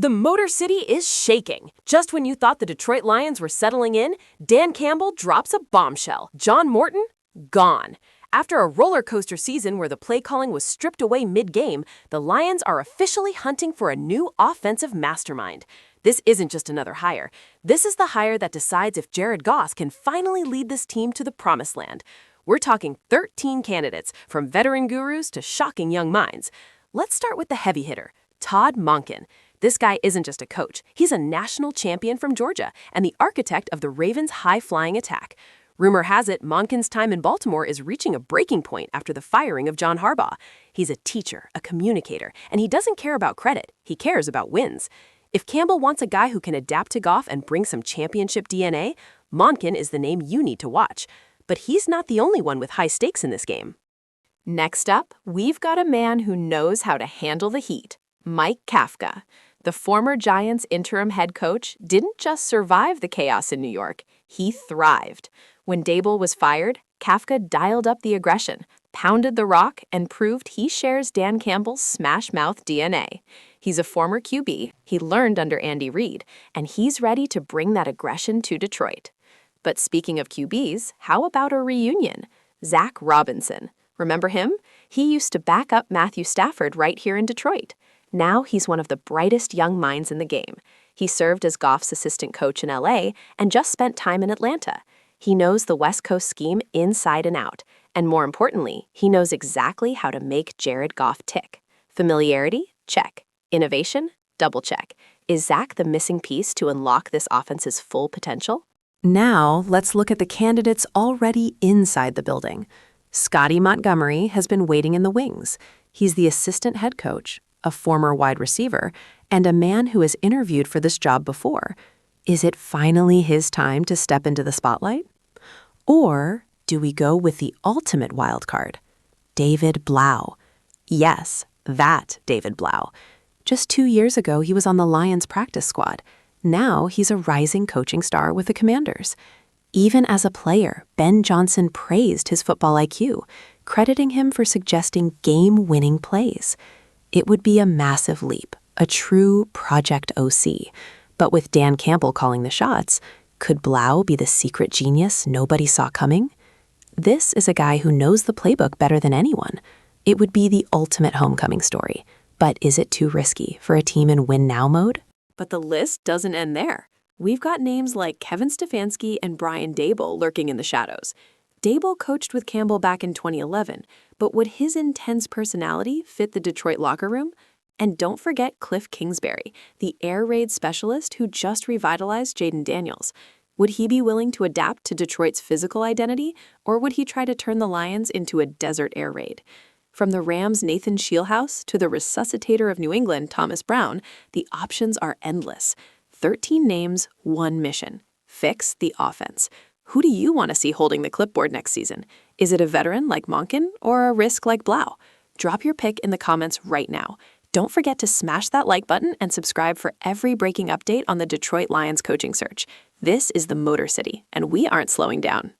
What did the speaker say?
The Motor City is shaking. Just when you thought the Detroit Lions were settling in, Dan Campbell drops a bombshell. John Morton? Gone. After a roller coaster season where the play calling was stripped away mid-game, the Lions are officially hunting for a new offensive mastermind. This isn't just another hire. This is the hire that decides if Jared Goff can finally lead this team to the promised land. We're talking 13 candidates, from veteran gurus to shocking young minds. Let's start with the heavy hitter, Todd Monken. This guy isn't just a coach. He's a national champion from Georgia and the architect of the Ravens' high-flying attack. Rumor has it Monken's time in Baltimore is reaching a breaking point after the firing of John Harbaugh. He's a teacher, a communicator, and he doesn't care about credit. He cares about wins. If Campbell wants a guy who can adapt to Goff and bring some championship DNA, Monken is the name you need to watch. But he's not the only one with high stakes in this game. Next up, we've got a man who knows how to handle the heat, Mike Kafka. The former Giants interim head coach didn't just survive the chaos in New York, he thrived. When Dable was fired, Kafka dialed up the aggression, pounded the rock, and proved he shares Dan Campbell's smash-mouth DNA. He's a former QB, he learned under Andy Reid, and he's ready to bring that aggression to Detroit. But speaking of QBs, how about a reunion? Zach Robinson. Remember him? He used to back up Matthew Stafford right here in Detroit. Now he's one of the brightest young minds in the game. He served as Goff's assistant coach in LA and just spent time in Atlanta. He knows the West Coast scheme inside and out. And more importantly, he knows exactly how to make Jared Goff tick. Familiarity? Check. Innovation? Double check. Is Zach the missing piece to unlock this offense's full potential? Now, let's look at the candidates already inside the building. Scotty Montgomery has been waiting in the wings. He's the assistant head coach, a former wide receiver, and a man who has interviewed for this job before. Is it finally his time to step into the spotlight? Or do we go with the ultimate wild card, David Blau? Yes, that David Blau. Just 2 years ago, he was on the Lions practice squad. Now he's a rising coaching star with the Commanders. Even as a player, Ben Johnson praised his football IQ, crediting him for suggesting game-winning plays. It would be a massive leap, a true Project OC. But with Dan Campbell calling the shots, could Blau be the secret genius nobody saw coming? This is a guy who knows the playbook better than anyone. It would be the ultimate homecoming story. But is it too risky for a team in win-now mode? But the list doesn't end there. We've got names like Kevin Stefanski and Brian Dable lurking in the shadows. Dable coached with Campbell back in 2011, but would his intense personality fit the Detroit locker room? And don't forget Cliff Kingsbury, the air raid specialist who just revitalized Jaden Daniels. Would he be willing to adapt to Detroit's physical identity, or would he try to turn the Lions into a desert air raid? From the Rams' Nathan Scheelhaus to the resuscitator of New England, Thomas Brown, the options are endless. 13 names, one mission. Fix the offense. Who do you want to see holding the clipboard next season? Is it a veteran like Monken or a risk like Blau? Drop your pick in the comments right now. Don't forget to smash that like button and subscribe for every breaking update on the Detroit Lions coaching search. This is the Motor City, and we aren't slowing down.